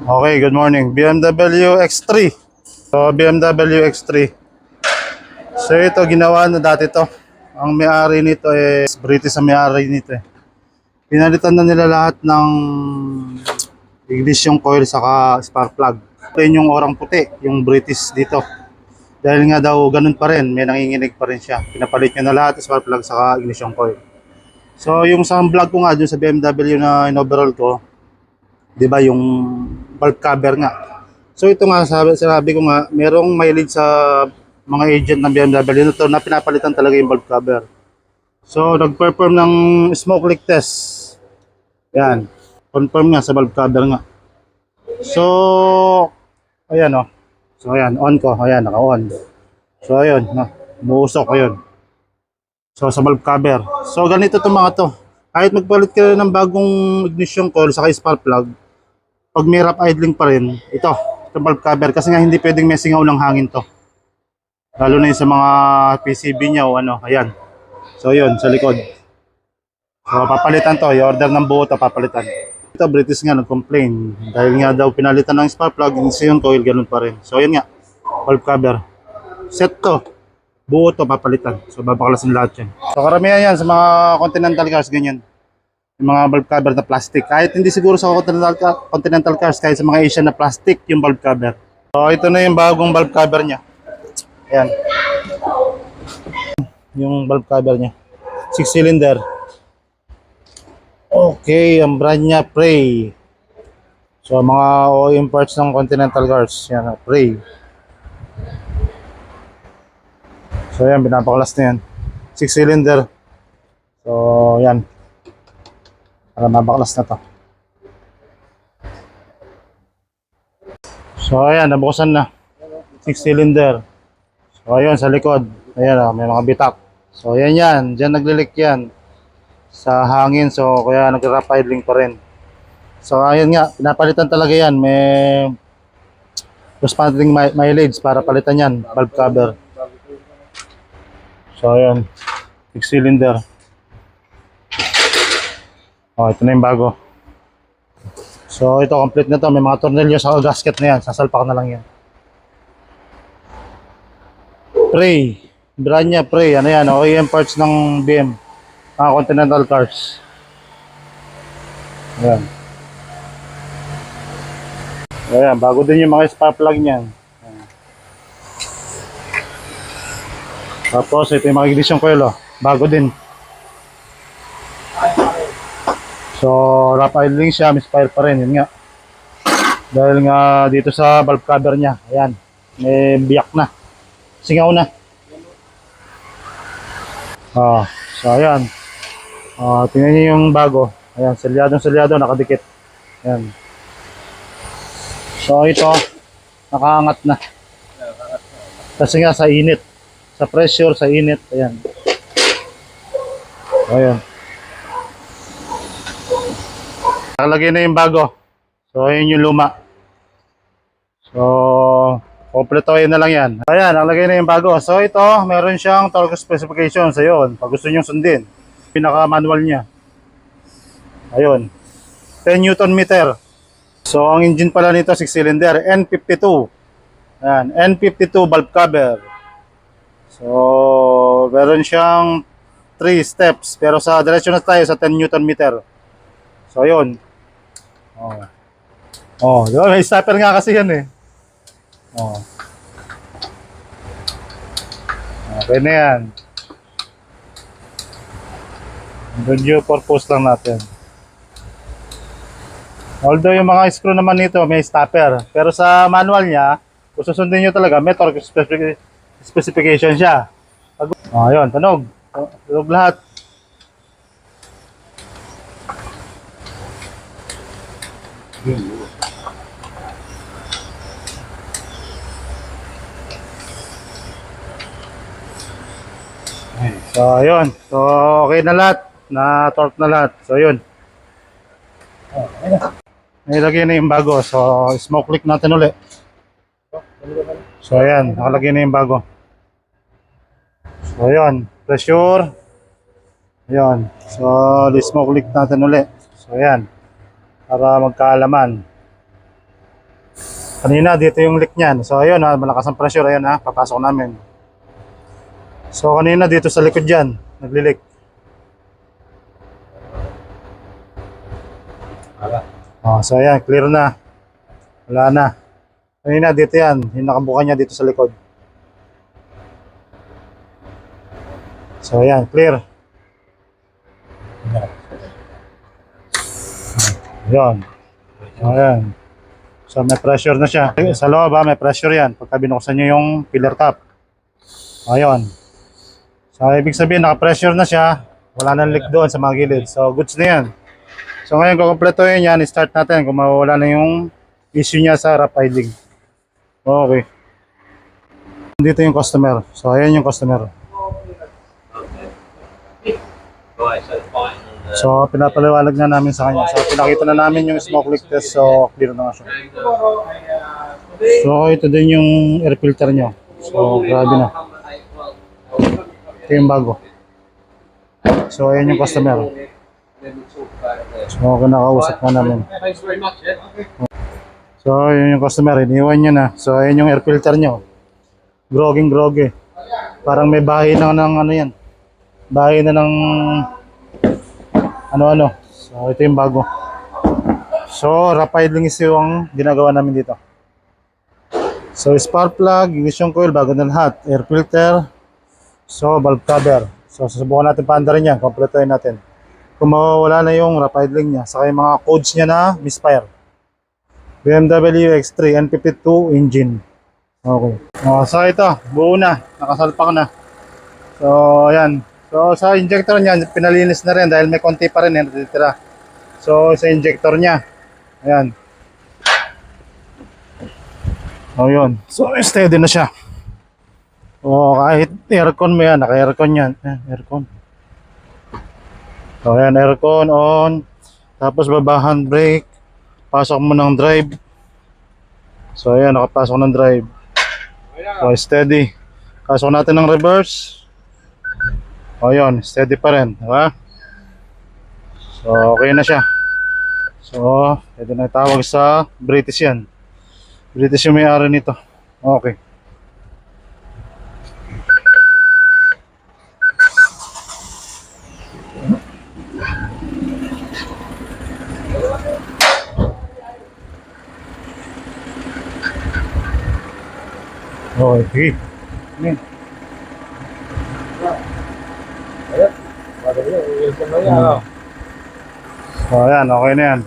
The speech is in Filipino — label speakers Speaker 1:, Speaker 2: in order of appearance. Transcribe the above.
Speaker 1: Okay, good morning. BMW X3. So, BMW X3. So, ito, ginawa na dati to. Ang may-ari nito is British ang may-ari nito eh. Pinalitan na nila lahat ng ignition coil saka spark plug. Ito yung orang puti, yung British dito. Dahil nga daw ganun pa rin, may nanginginig pa rin siya. Pinapalit niya na lahat, spark plug saka ignition coil. So, yung sa vlog ko nga dun sa BMW na in-overall ko, di ba yung valve cover nga. So ito nga sabi ko nga, merong mileage sa mga agent ng BMW nito na pinapalitan talaga yung valve cover. So nag-perform ng smoke leak test. Yan. Confirm nga sa valve cover nga. So ayan oh. So ayan, on ko. Ayan, naka-on. So ayun, no. Umuusok ayun. So sa valve cover. So ganito 'tong mga to. Kahit magpalit ka ng bagong ignition coil sa spark plug, pag may rough idling pa rin, itong valve cover, kasi nga hindi pwedeng may singaw ng hangin to. Lalo na yung sa mga PCB niya o ano, ayan. So yun, sa likod. So papalitan to, i-order ng buo to, papalitan. Ito, British nga nag-complain. Dahil nga daw pinalitan ng spark plug, yung coil, ganun pa rin. So yun nga, valve cover. Set to, buo to, papalitan. So babaklasin lahat yan. So karamihan yan sa mga Continental cars, ganyan. Yung mga valve cover na plastic. Kahit hindi siguro sa Continental cars, kahit sa mga Asian na plastic yung valve cover. So ito na yung bagong valve cover niya. Ayan. Yung valve cover niya. 6 cylinder. Okay, ang brand niya Prey. So mga OEM parts ng Continental cars, yan, Prey. So yan, binapaklas na yan. 6 cylinder. So yan. Para mabaklas na to. So ayan, nabuksan na. 6 cylinder. So ayun, sa likod. Ayan, may mga bitak. So ayan yan, dyan naglilik yan. Sa hangin, so kaya nag-rough idling pa rin. So ayun nga, pinapalitan talaga yan. May corresponding mileage para palitan yan, valve cover. So ayun, 6 cylinder. Oh, ito na yung bago. So ito, complete na to. May mga tornilyo sa gasket na yan. Sasalpak na lang yan. Prey. Brand niya Prey. Ano yan? OEM parts ng BM. Mga Continental cars. Ayan. Ayan. Bago din yung mga spark plug niyan. Ayan. Tapos ito yung mga ignition coil. Oh. Bago din. So, rough idling siya, misfire pa rin, yun nga. Dahil nga dito sa valve cover niya, ayan, may biyak na. Singaw na. So ayan. Tingnan niyo yung bago. Ayan, selyado, nakadikit. Ayan. So ito, nakaangat na. Kasi nga sa init. Sa pressure, sa init, ayan. Ayan. Nakalagay na yung bago. So, ayun yung luma. So, kompletuhin na lang yan. Ayan, nakalagay na yung bago. So, ito, meron siyang torque specifications. Ayun, pag gusto nyo sundin. Pinaka-manual niya. Ayun. 10 Newton meter. So, ang engine pala nito, 6 cylinder. N52. Ayan, N52 valve cover. So, meron siyang 3 steps. Pero sa direksyon na tayo sa 10 Newton meter. So, ayun. Di ba? May stopper nga kasi yan eh. Okay na yan. Video purpose lang natin. Although yung mga screw naman nito may stopper. Pero sa manual niya, kung susundin nyo talaga, may torque specification siya. Ayun, tunog. Tunog lahat. So ayun, so okay na lahat, na torque na lahat. So ayun, nilagay na yung bago. So smoke leak natin ulit. So ayan, nakalagay na yung bago. So ayun, pressure. Ayun, so smoke leak natin ulit. So ayan, para magkaalaman. Kanina, dito yung leak niyan. So, ayun ha, malakas ang pressure. Ayun ha, papasok namin. So, kanina dito sa likod dyan, nagli-leak. Oh, so ayan, clear na. Wala na. Kanina, dito yan. Yung nakabuka niya dito sa likod. So, ayan, clear. Ayan. Ayan. So, may pressure na siya. Sa loob ha, may pressure yan. Pagka binuksan nyo yung pillar cap. Ayun. So, ibig sabihin, naka-pressure na siya. Wala nang leak doon sa mga gilid. So, goods na yan. So, ngayon, kukumpletuhin yan. I-start natin kung mawawala na yung issue niya sa rough idling. Okay. Dito yung customer. So, ayan yung customer. So, pinapaliwanag na namin sa kanya. So, pinakita na namin yung smoke leak test. So, clear na nga siya. So, ito din yung air filter niya. So, grabe na. Ito yung bago. So, ayan yung customer. So, kinakausap na namin. So, yun yung customer. Iniwan niya na. So, ayan yung air filter niya. Groggy. Parang may bahay na ng ano yan. Bahay na ng ano-ano. So, ito yung bago. So, rough idling is yung ginagawa namin dito. So, spark plug, ignition coil, bago na lahat. Air filter. So, valve cover. So, susubukan natin paandarin yan. Kompletuhin natin. Kung mawawala na yung rough idling niya. Saka yung mga codes niya na misfire. BMW X3 N52 engine. Okay. So, ito. Buo na. Nakasalpak na. So, ayan. So, sa injector niya, pinalinis na rin dahil may konti pa rin natitira. So, sa injector niya. Ayan. O, yun. So, steady na siya. O, kahit aircon mo yan. Naka-aircon yan. Aircon. So, ayan. Aircon on. Tapos, baba handbrake. Pasok mo ng drive. So, ayan. Nakapasok ng drive. So, steady. Pasok natin ng reverse. O yun, steady pa rin, diba? So, okay na siya. So, ito na tawag sa British yan. British yung may-ari nito. Okay. Okay. Ayan. So, ayan, okay na yan.